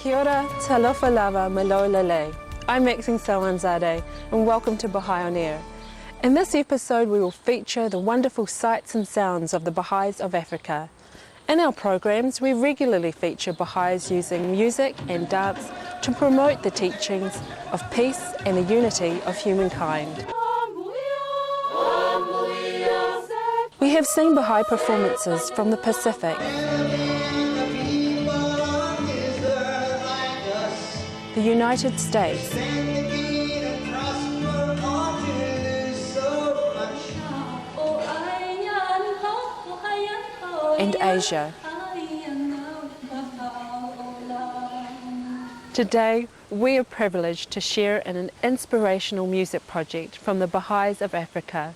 Kia ora, talofa lava, malo lele. I'm Maxine Sawanzade, and welcome to Baha'i on Air. In this episode, we will feature the wonderful sights and sounds of the Baha'is of Africa. In our programs, we regularly feature Baha'is using music and dance to promote the teachings of peace and the unity of humankind. We have seen Baha'i performances from the Pacific, the United States, and Asia. Today, we are privileged to share in an inspirational music project from the Baha'is of Africa.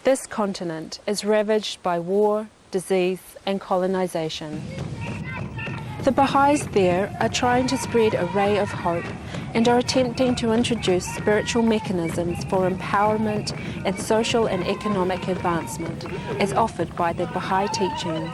This continent is ravaged by war, disease, and colonization. The Baha'is there are trying to spread a ray of hope and are attempting to introduce spiritual mechanisms for empowerment and social and economic advancement as offered by the Baha'i teachings.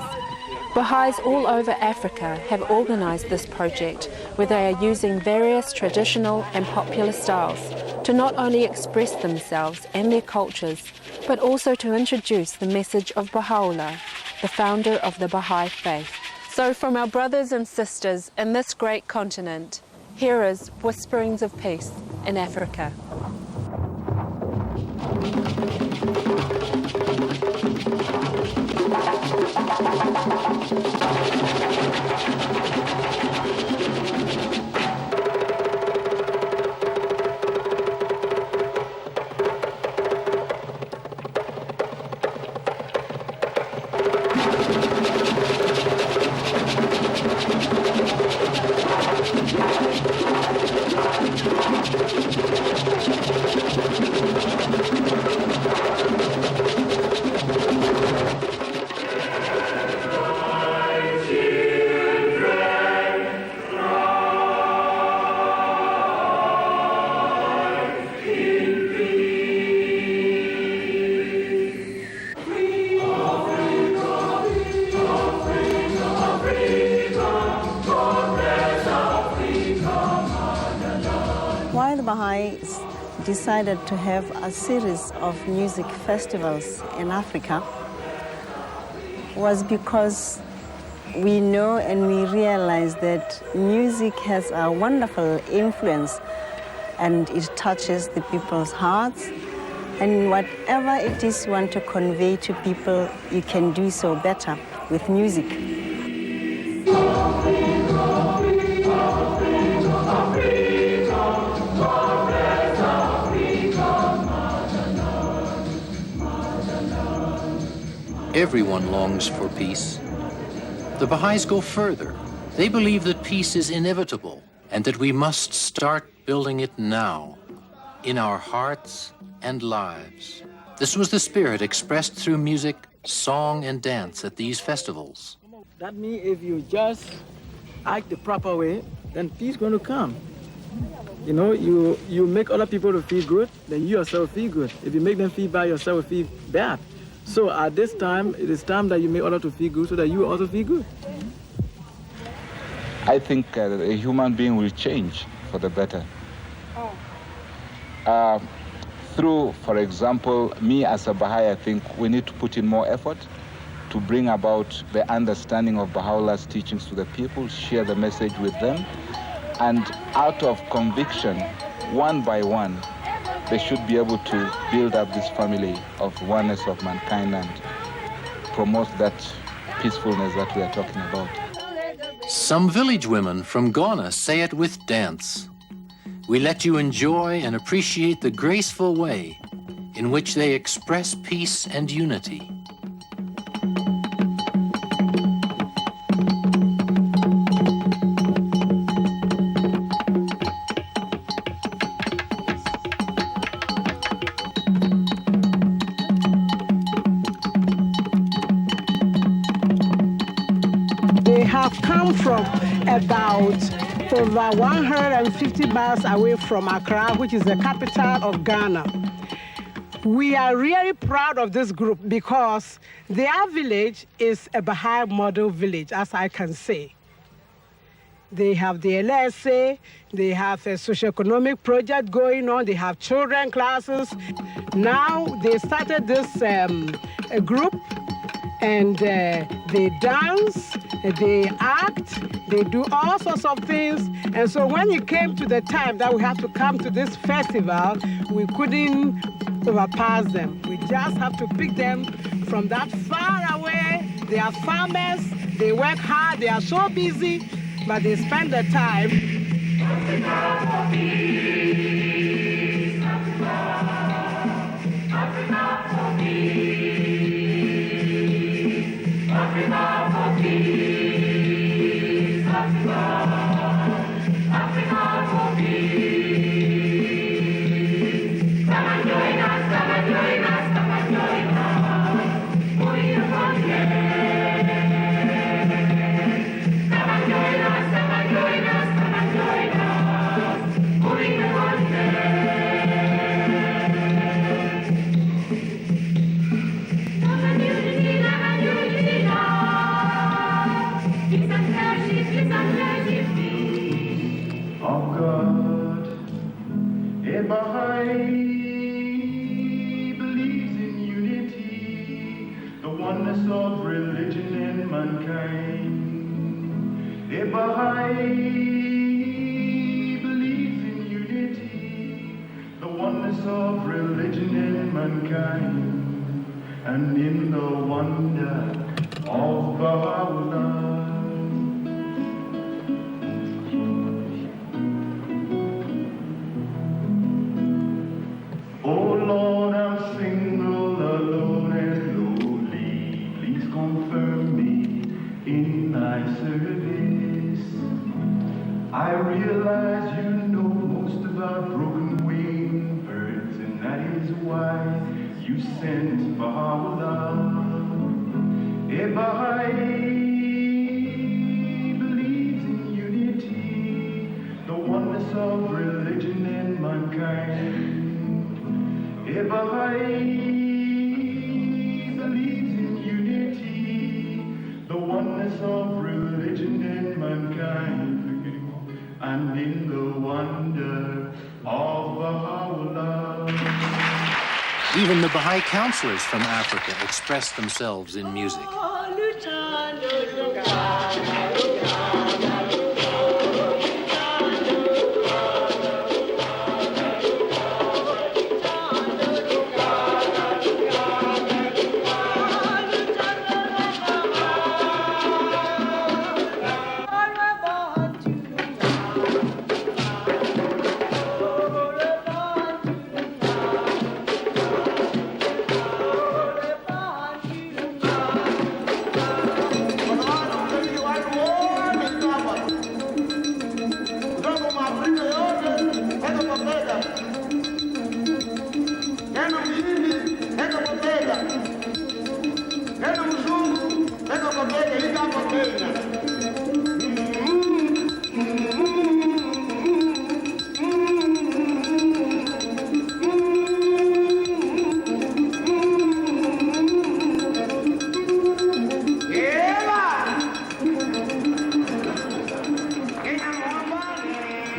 Baha'is all over Africa have organized this project where they are using various traditional and popular styles to not only express themselves and their cultures, but also to introduce the message of Baha'u'llah, the founder of the Baha'i faith. So from our brothers and sisters in this great continent, here is Whisperings of Peace in Africa. Why the Baha'is decided to have a series of music festivals in Africa was because we know and we realize that music has a wonderful influence and it touches the people's hearts. And whatever it is you want to convey to people, you can do so better with music. Everyone longs for peace. The Baha'is go further. They believe that peace is inevitable and that we must start building it now, in our hearts and lives. This was the spirit expressed through music, song, and dance at these festivals. That means if you just act the proper way, then peace is going to come. You know, you make other people to feel good, then you yourself feel good. If you make them feel bad, yourself feel bad. So at this time, it is time that you make others to feel good so that you also feel good. I think a human being will change for the better. Through, for example, me as a Baha'i, I think we need to put in more effort to bring about the understanding of Baha'u'llah's teachings to the people, share the message with them, and out of conviction, one by one, they should be able to build up this family of oneness of mankind and promote that peacefulness that we are talking about. Some village women from Ghana say it with dance. We let you enjoy and appreciate the graceful way in which they express peace and unity. They have come from about over 150 miles away from Accra, which is the capital of Ghana. We are really proud of this group because their village is a Baha'i model village, as I can say. They have the LSA, they have a socioeconomic project going on, they have children classes. Now they started this a group, and they dance, they act, they do all sorts of things. And so when it came to the time that we have to come to this festival, we couldn't overpass them. We just have to pick them from that far away. They are farmers, they work hard, they are so busy, but they spend the time. Baha'i believes in unity, the oneness of religion and mankind. A Baha'i believes in unity, the oneness of religion and mankind, and in the wonder of Baha'u'llah. Oh Lord, I'm single, alone and lonely. Please confirm me in thy service. I realize you know most about broken-winged birds, and that is why you sent Baha'u'llah. A Baha'i believes in unity, the oneness of religion and mankind. A Baha'i believes in unity, the oneness of religion and mankind, and in the wonder of Baha'u'llah. Even the Baha'i counselors from Africa express themselves in music.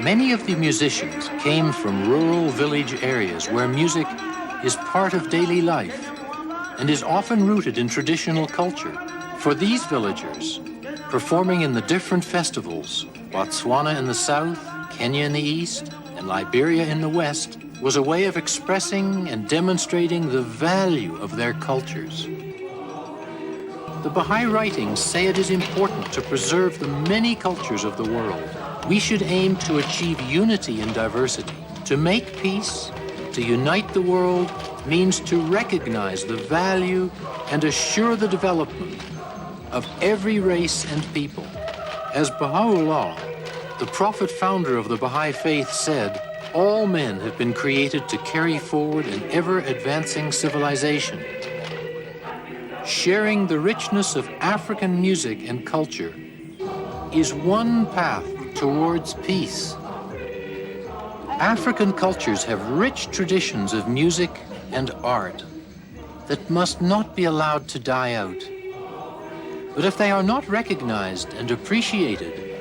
Many of the musicians came from rural village areas where music is part of daily life and is often rooted in traditional culture. For these villagers, performing in the different festivals, Botswana in the south, Kenya in the east, and Liberia in the west, was a way of expressing and demonstrating the value of their cultures. The Baha'i writings say it is important to preserve the many cultures of the world. We should aim to achieve unity in diversity. To make peace, to unite the world, means to recognize the value and assure the development of every race and people. As Baha'u'llah, the prophet founder of the Baha'i faith, said, all men have been created to carry forward an ever-advancing civilization. Sharing the richness of African music and culture is one path towards peace. African cultures have rich traditions of music and art that must not be allowed to die out. But if they are not recognized and appreciated,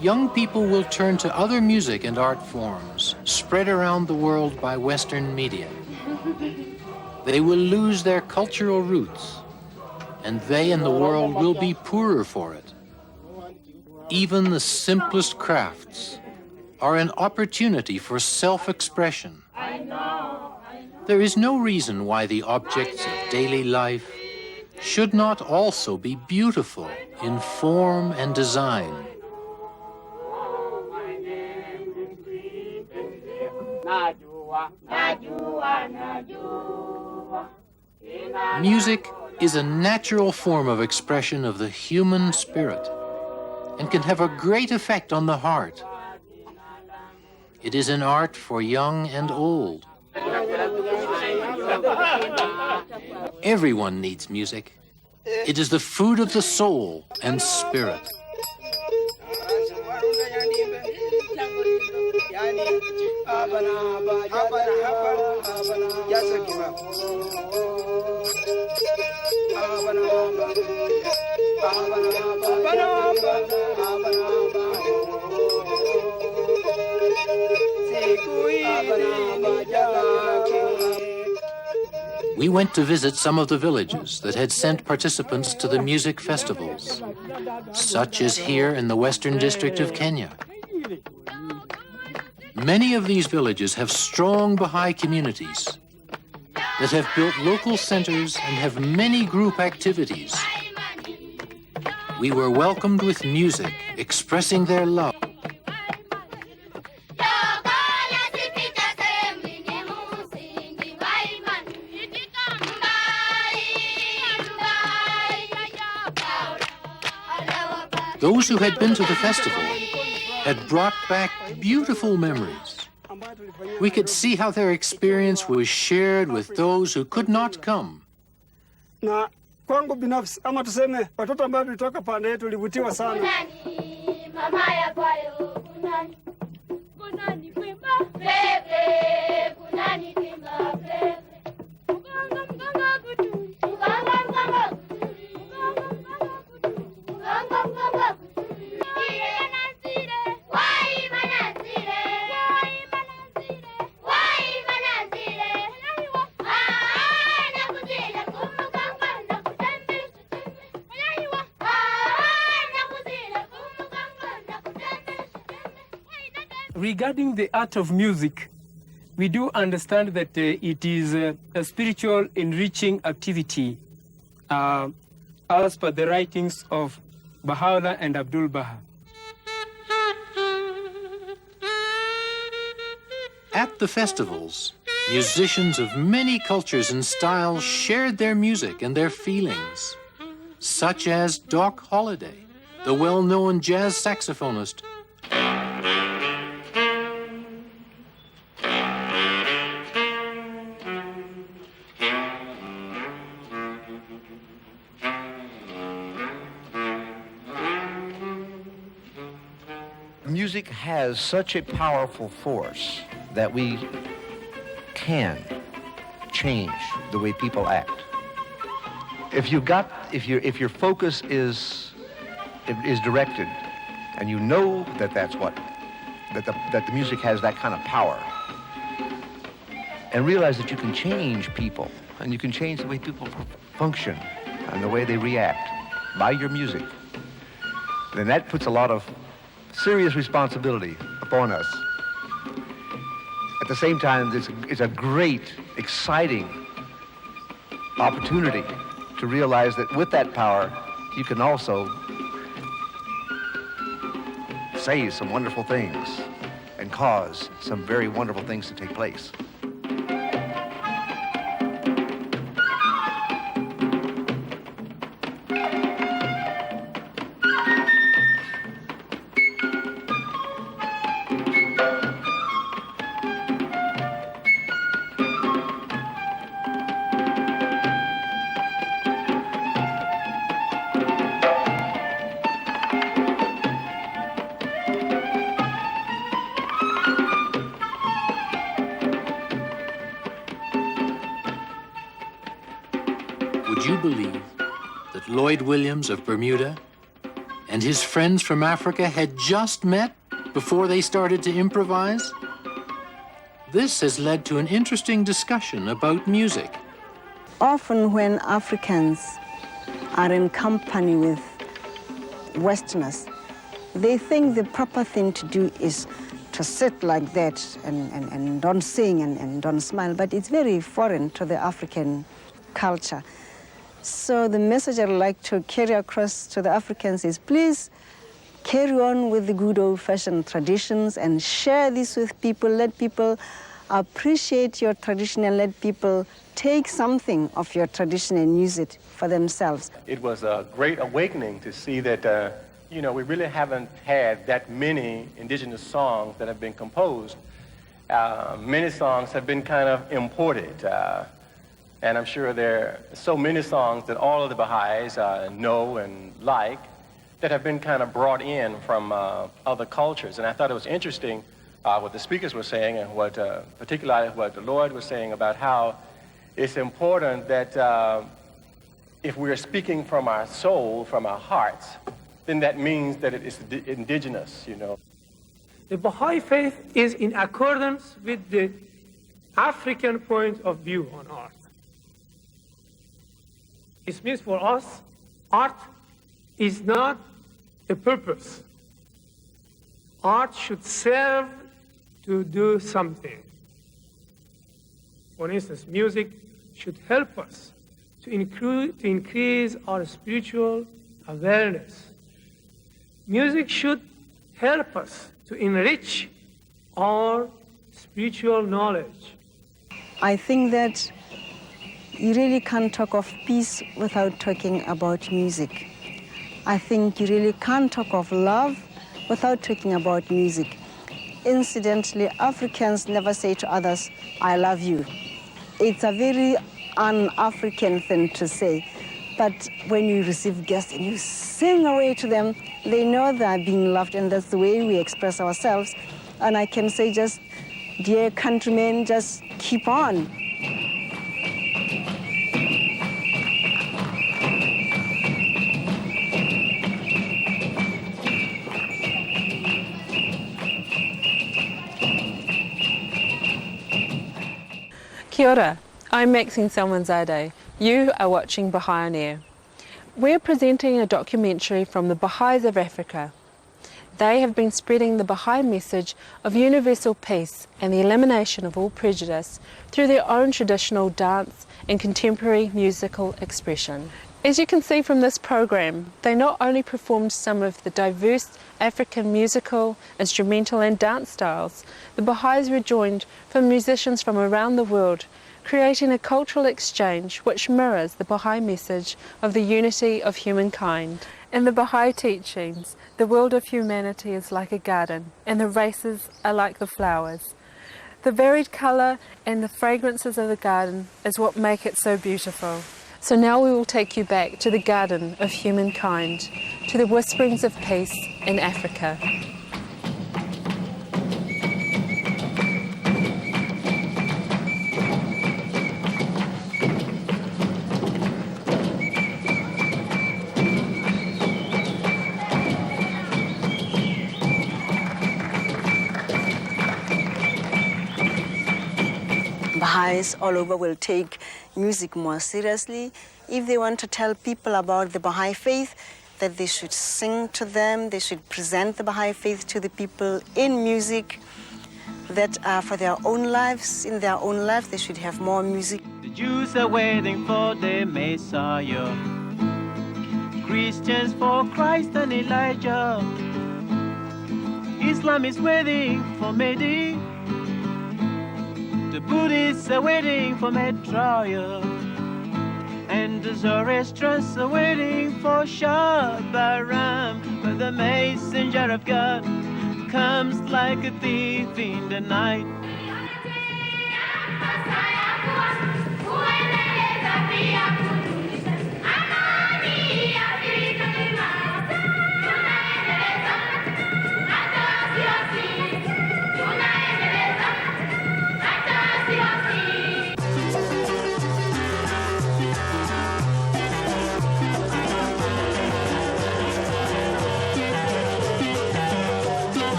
young people will turn to other music and art forms spread around the world by Western media. They will lose their cultural roots, and they and the world will be poorer for it. Even the simplest crafts are an opportunity for self-expression. There is no reason why the objects of daily life should not also be beautiful in form and design. Music is a natural form of expression of the human spirit and can have a great effect on the heart. It is an art for young and old. Everyone needs music. It is the food of the soul and spirit. We went to visit some of the villages that had sent participants to the music festivals, such as here in the Western District of Kenya. Many of these villages have strong Baha'i communities that have built local centers and have many group activities. We were welcomed with music expressing their love. Those who had been to the festival had brought back beautiful memories. We could see how their experience was shared with those who could not come. Na kwangu binafsi ama tuseme watoto ambao tulitoka pande yetu tulivutiwa sana. Regarding the art of music, we do understand that it is a spiritual enriching activity as per the writings of Baha'u'llah and Abdul-Baha. At the festivals, musicians of many cultures and styles shared their music and their feelings, such as Doc Holliday, the well-known jazz saxophonist. Music has such a powerful force that we can change the way people act. If your focus is directed, and you know that the music has that kind of power, and realize that you can change people, and you can change the way people function and the way they react by your music, then that puts a lot of serious responsibility upon us. At the same time, it's a great, exciting opportunity to realize that with that power, you can also say some wonderful things and cause some very wonderful things to take place. Would you believe that Lloyd Williams of Bermuda and his friends from Africa had just met before they started to improvise? This has led to an interesting discussion about music. Often when Africans are in company with Westerners, they think the proper thing to do is to sit like that and don't sing and don't smile, but it's very foreign to the African culture. So the message I'd like to carry across to the Africans is, please carry on with the good old-fashioned traditions and share this with people. Let people appreciate your tradition and let people take something of your tradition and use it for themselves. It was a great awakening to see that, you know, we really haven't had that many indigenous songs that have been composed. Many songs have been kind of imported. And I'm sure there are so many songs that all of the Baha'is know and like that have been kind of brought in from other cultures. And I thought it was interesting what the speakers were saying and what, particularly what the Lord was saying about how it's important that if we're speaking from our soul, from our hearts, then that means that it is indigenous, you know. The Baha'i faith is in accordance with the African point of view on art. It means for us, art is not a purpose. Art should serve to do something. For instance, music should help us to increase our spiritual awareness. Music should help us to enrich our spiritual knowledge. I think that you really can't talk of peace without talking about music. I think you really can't talk of love without talking about music. Incidentally, Africans never say to others, I love you. It's a very un-African thing to say. But when you receive guests and you sing away to them, they know they are being loved, and that's the way we express ourselves. And I can say just, dear countrymen, just keep on. Kia ora, I'm Maxine Salmanzadeh. You are watching Baha'i on Air. We're presenting a documentary from the Baha'is of Africa. They have been spreading the Baha'i message of universal peace and the elimination of all prejudice through their own traditional dance and contemporary musical expression. As you can see from this program, they not only performed some of the diverse African musical, instrumental and dance styles, the Baha'is were joined from musicians from around the world, creating a cultural exchange which mirrors the Baha'i message of the unity of humankind. In the Baha'i teachings, the world of humanity is like a garden, and the races are like the flowers. The varied colour and the fragrances of the garden is what make it so beautiful. So now we will take you back to the garden of humankind, to the whisperings of peace in Africa. Baha'is all over will take music more seriously. If they want to tell people about the Baha'i faith, that they should sing to them, they should present the Baha'i faith to the people in music, that for their own lives, in their own life, they should have more music. The Jews are waiting for the Messiah, Christians for Christ and Elijah, Islam is waiting for Mehdi, the Buddhists are waiting for Maitreya, and the Zoroastrians are waiting for Shabbaram. But the messenger of God comes like a thief in the night.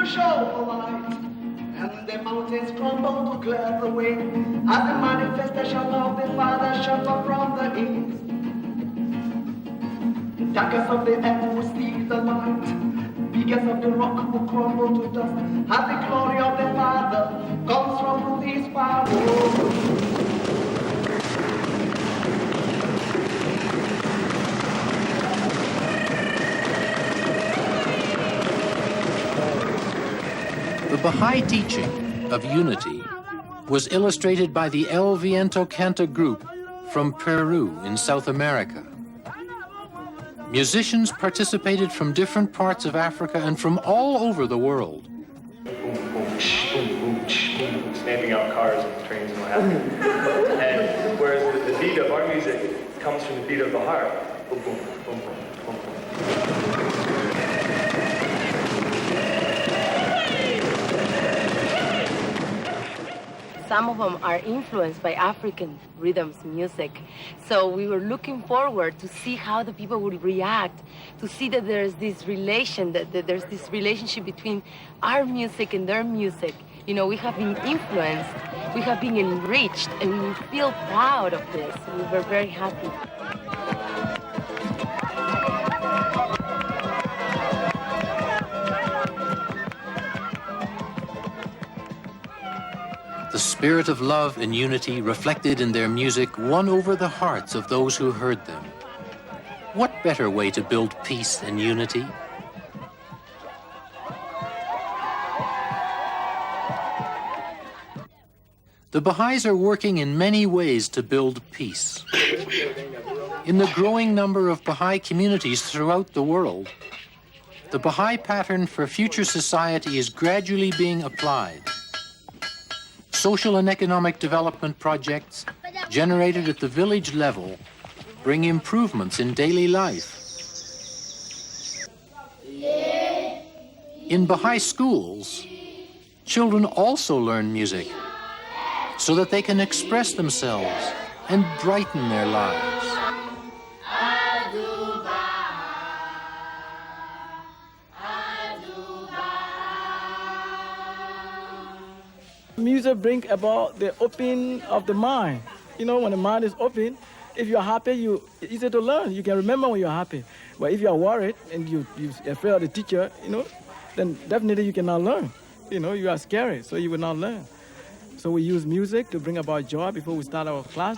show the light, and the mountains crumble to clear the way, as the manifestation of the Father shone from the east. The darkest of the earth will see the light, biggest of the rock will crumble to dust, as the glory of the Father comes from this far world. The Baha'i teaching of unity was illustrated by the El Viento Canta group from Peru in South America. Musicians participated from different parts of Africa and from all over the world. Snapping out cars and trains and what have you. And whereas the beat of our music comes from the beat of the heart. Boom, boom, boom, boom, boom, boom. Some of them are influenced by African rhythms music. So we were looking forward to see how the people would react, to see that there's this relation, that there's this relationship between our music and their music. You know, we have been influenced, we have been enriched, and we feel proud of this. We were very happy. The spirit of love and unity reflected in their music won over the hearts of those who heard them. What better way to build peace and unity? The Baha'is are working in many ways to build peace. In the growing number of Baha'i communities throughout the world, the Baha'i pattern for future society is gradually being applied. Social and economic development projects generated at the village level bring improvements in daily life. In Baha'i schools, children also learn music so that they can express themselves and brighten their lives. Music brings about the opening of the mind. You know, when the mind is open, if you're happy, it's easy to learn. You can remember when you're happy. But if you're worried and you're afraid of the teacher, you know, then definitely you cannot learn. You know, you are scary, so you will not learn. So we use music to bring about joy before we start our class.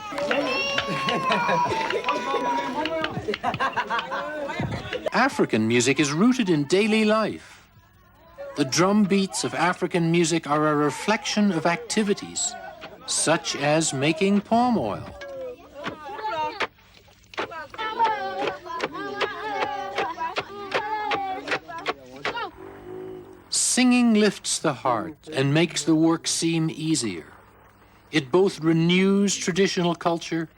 African music is rooted in daily life. The drum beats of African music are a reflection of activities, such as making palm oil. Singing lifts the heart and makes the work seem easier. It both renews traditional culture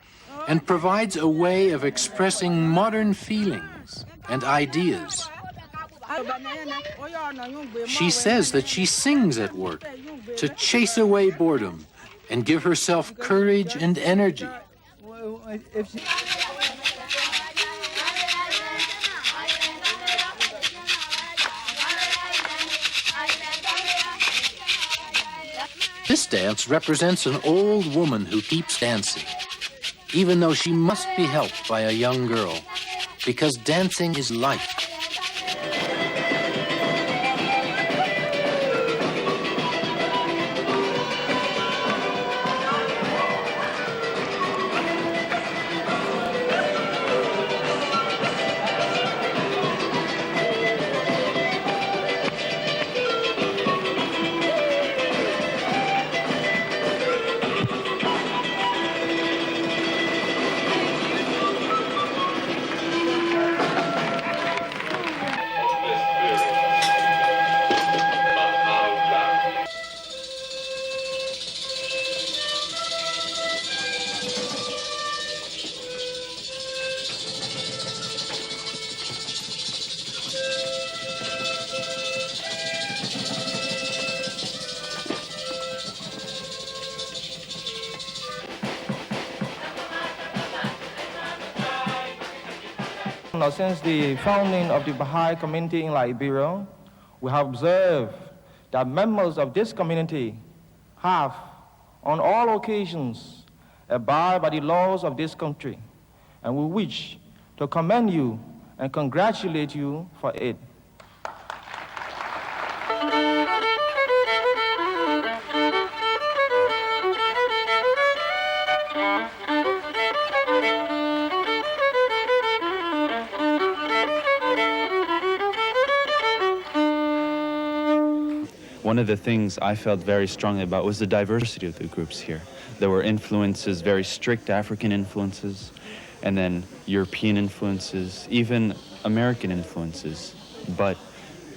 and provides a way of expressing modern feelings and ideas. She says that she sings at work to chase away boredom and give herself courage and energy. This dance represents an old woman who keeps dancing, even though she must be helped by a young girl, because dancing is life. Since the founding of the Baha'i community in Liberia, we have observed that members of this community have, on all occasions, abide by the laws of this country, and we wish to commend you and congratulate you for it. One of the things I felt very strongly about was the diversity of the groups here. There were influences, very strict African influences, and then European influences, even American influences. But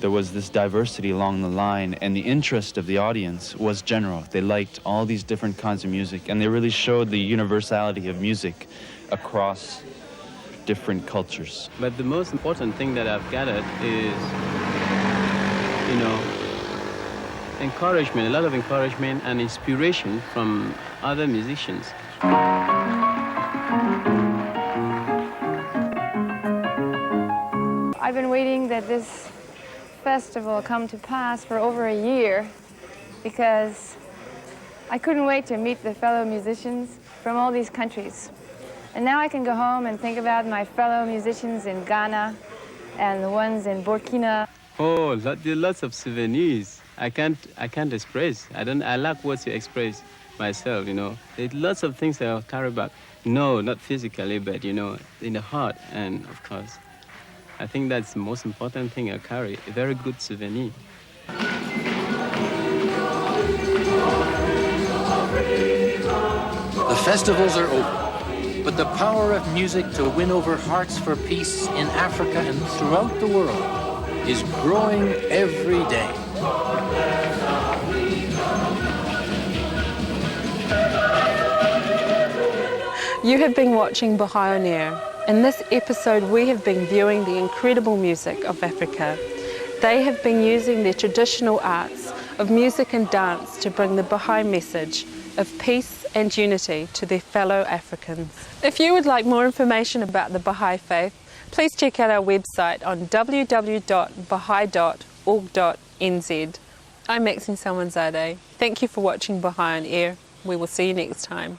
there was this diversity along the line, and the interest of the audience was general. They liked all these different kinds of music, and they really showed the universality of music across different cultures. But the most important thing that I've gathered is, encouragement, a lot of encouragement and inspiration from other musicians. I've been waiting that this festival come to pass for over a year because I couldn't wait to meet the fellow musicians from all these countries. And now I can go home and think about my fellow musicians in Ghana and the ones in Burkina. Oh, lots of souvenirs. I can't express. I lack words to express myself, There's lots of things that I'll carry back. No, not physically, but, in the heart. And, of course, I think that's the most important thing I carry, a very good souvenir. The festivals are over, but the power of music to win over hearts for peace in Africa and throughout the world is growing every day. You have been watching Baha'i on Air. In this episode, we have been viewing the incredible music of Africa. They have been using their traditional arts of music and dance to bring the Baha'i message of peace and unity to their fellow Africans. If you would like more information about the Baha'i faith, please check out our website on www.baha'i.org.nz. I'm Maxine Salmanzadeh. Thank you for watching Baha'i on Air. We will see you next time.